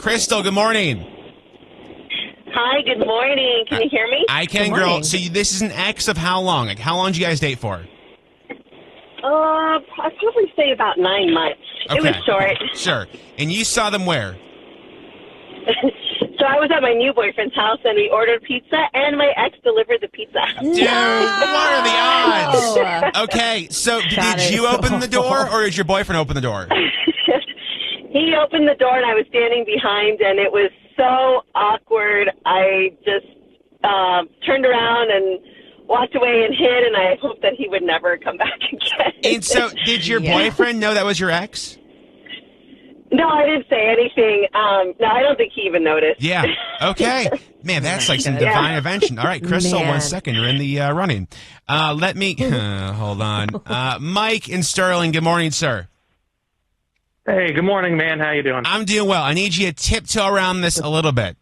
Crystal, good morning. Hi, good morning. Can you hear me? I can, girl. So this is an ex of how long? Like, how long did you guys date for? I'd probably say about 9 months. Okay. It was short. Sure. And you saw them where? So I was at my new boyfriend's house, and we ordered pizza, and my ex delivered the pizza. Dude, what are the odds? Okay, so did you open the door, or did your boyfriend open the door? He opened the door, and I was standing behind, and it was so awkward. I just turned around and walked away and hid, and I hoped that he would never come back again. And so did your boyfriend know that was your ex? No, I didn't say anything. No, I don't think he even noticed. Yeah. Okay. Man, that's like some divine intervention. All right, Crystal, 1 second. You're in the running. Let me hold on. Mike in Sterling, good morning, sir. Hey, good morning, man. How you doing? I'm doing well. I need you to tiptoe around this a little bit.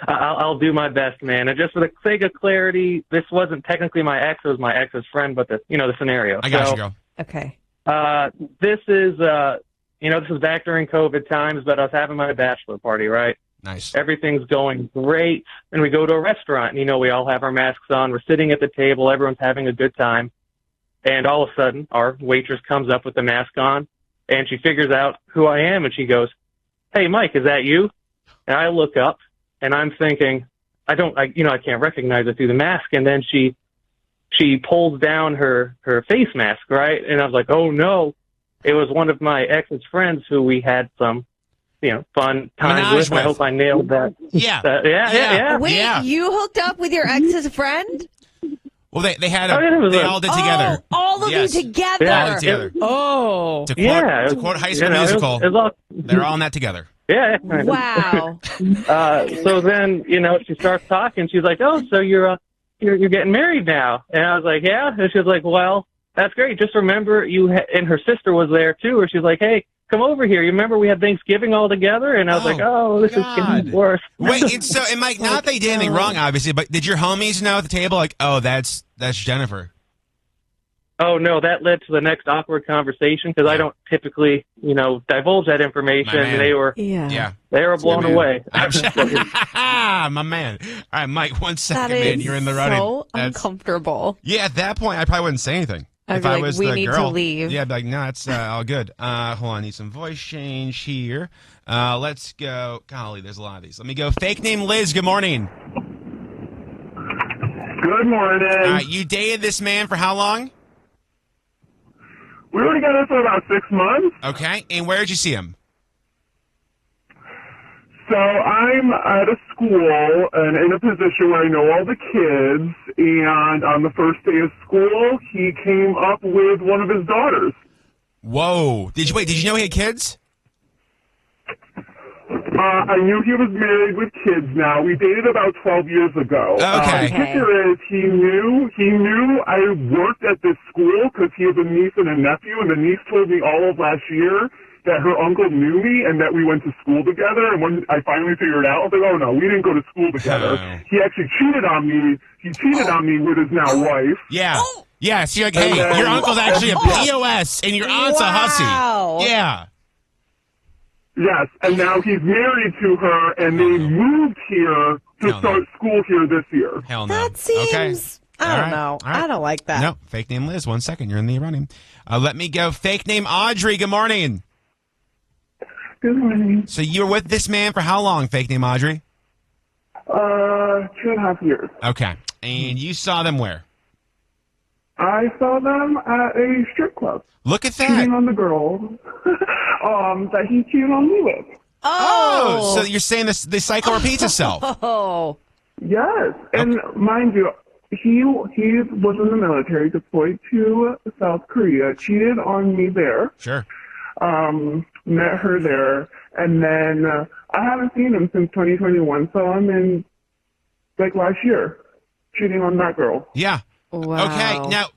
I'll do my best, man. And just for the sake of clarity, this wasn't technically my ex; it was my ex's friend. But the scenario. I got you, girl. Okay. This is this was back during COVID times, but I was having my bachelor party, right? Nice. Everything's going great, and we go to a restaurant, and we all have our masks on. We're sitting at the table, everyone's having a good time, and all of a sudden, our waitress comes up with the mask on, and she figures out who I am, and she goes, "Hey, Mike, is that you?" And I look up, and I'm thinking, I can't recognize it through the mask. And then she pulls down her face mask, right? And I was like, oh no, it was one of my ex's friends who we had some, fun times with. I hope I nailed that. Yeah. Yeah. Wait, you hooked up with your ex's friend? Well, they had they all did together. Oh, all of you together. All did together. Oh. To quote High School Musical, they're all in that together. Yeah. Wow. So then, she starts talking. She's like, "Oh, so you're getting married now?" And I was like, "Yeah." And she's like, "Well, that's great. Just remember and her sister was there too." Or she's like, "Hey, come over here. You remember we had Thanksgiving all together?" And I was like, "Oh, this is getting worse." Wait, and Mike, not that you did anything wrong, obviously, but did your homies know at the table, like, "Oh, that's Jennifer"? Oh, no, that led to the next awkward conversation because I don't typically, divulge that information. And they were blown away. My man. All right, Mike, 1 second, man. You're in the running. So uncomfortable. Yeah, at that point, I probably wouldn't say anything. If I was we the need girl, to leave. Yeah, I'd be like, no, it's all good. Hold on, I need some voice change here. Let's go. Golly, there's a lot of these. Let me go. Fake name Liz, good morning. Good morning. All right, you dated this man for how long? We were together for about 6 months. Okay, and where did you see him? So I'm at a school and in a position where I know all the kids, and on the first day of school, he came up with one of his daughters. Whoa. Did you know he had kids? I knew he was married with kids now. We dated about 12 years ago. Okay. The kicker is he knew I worked at this school because he has a niece and a nephew, and the niece told me all of last year that her uncle knew me and that we went to school together. And when I finally figured out, I was like, oh, no, we didn't go to school together. He actually cheated on me. He cheated on me with his now wife. Yeah. Yeah, so you're like, hey, your uncle's actually a POS and your aunt's a hussy. Yeah. Yes, and now he's married to her, and they moved here to start school here this year. Hell no. That seems... Okay. I don't know. Right. I don't like that. No, fake name Liz. 1 second. You're in the running. Let me go. Fake name Audrey. Good morning. Good morning. So you were with this man for how long, fake name Audrey? 2.5 years. Okay. And you saw them where? I saw them at a strip club. Look at that. Cheating on the girl that he cheated on me with. Oh, so you're saying the cycle repeats itself. Oh. Yes, and mind you, he was in the military, deployed to South Korea, cheated on me there. Sure. Met her there, and then I haven't seen him since 2021, so I'm in, last year, cheating on that girl. Yeah. Wow. Okay. Now,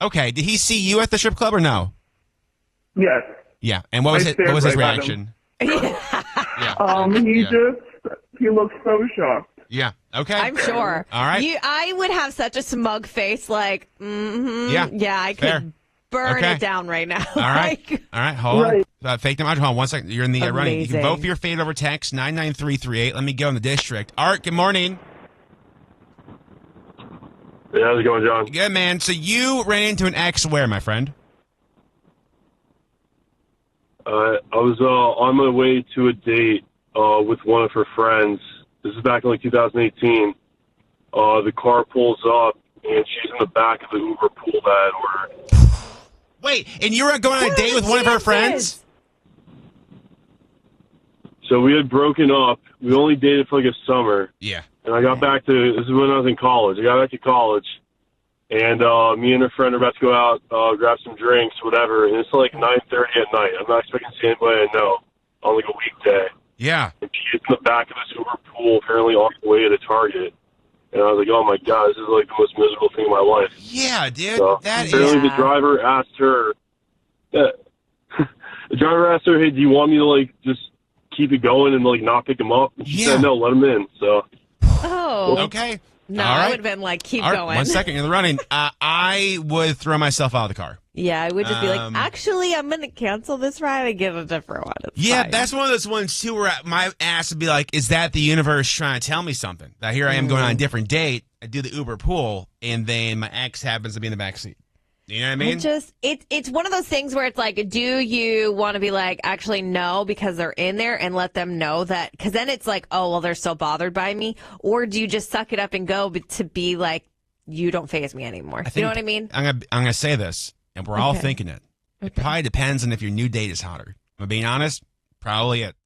okay. Did he see you at the strip club or no? Yes. Yeah. And what was his reaction? He looked so shocked. Yeah. Okay. I'm sure. All right. I would have such a smug face, like, Yeah. I could burn it down right now. All right. All right. Hold on. fake them. Hold on 1 second. You're in the running. You can Amazing. vote for your fate over text 99338. Let me go in the district. Art, good morning. Hey, how's it going, John? Good, man. So you ran into an ex where, my friend? I was on my way to a date with one of her friends. This is back in like 2018. The car pulls up, and she's in the back of the Uber pool that I had ordered. Wait, and you were going on a date with one of her friends? So we had broken up. We only dated for like a summer. Yeah. And I got back to, this is when I was in college. I got back to college, and me and her friend are about to go out, grab some drinks, whatever, and it's like 9:30 at night. I'm not expecting to see anybody I know on like a weekday. Yeah. And she's in the back of this Uber pool, apparently on the way to the Target. And I was like, oh my God, this is like the most miserable thing in my life. Yeah, dude. So That apparently is. the driver asked her, the driver asked her, hey, do you want me to like just keep it going and like not pick him up? And she said, no, let him in. So. Oh. Okay. No, All I right. would have been like, keep All right, going. 1 second, you're in the running. I would throw myself out of the car. Yeah, I would just be like, actually, I'm going to cancel this ride and get a different one. It's Yeah, fine. that's one of those ones, too, where my ass would be like, is that the universe trying to tell me something? That here I am going on a different date, I do the Uber pool, and then my ex happens to be in the back seat. You know what I mean? It's one of those things where it's like, do you want to be like, actually, no, because they're in there and let them know that? Because then it's like, oh, well, they're so bothered by me. Or do you just suck it up and go to be like, you don't faze me anymore? You know what I mean? I'm gonna say this, and we're all thinking it. It probably depends on if your new date is hotter. Am I being honest? Probably it.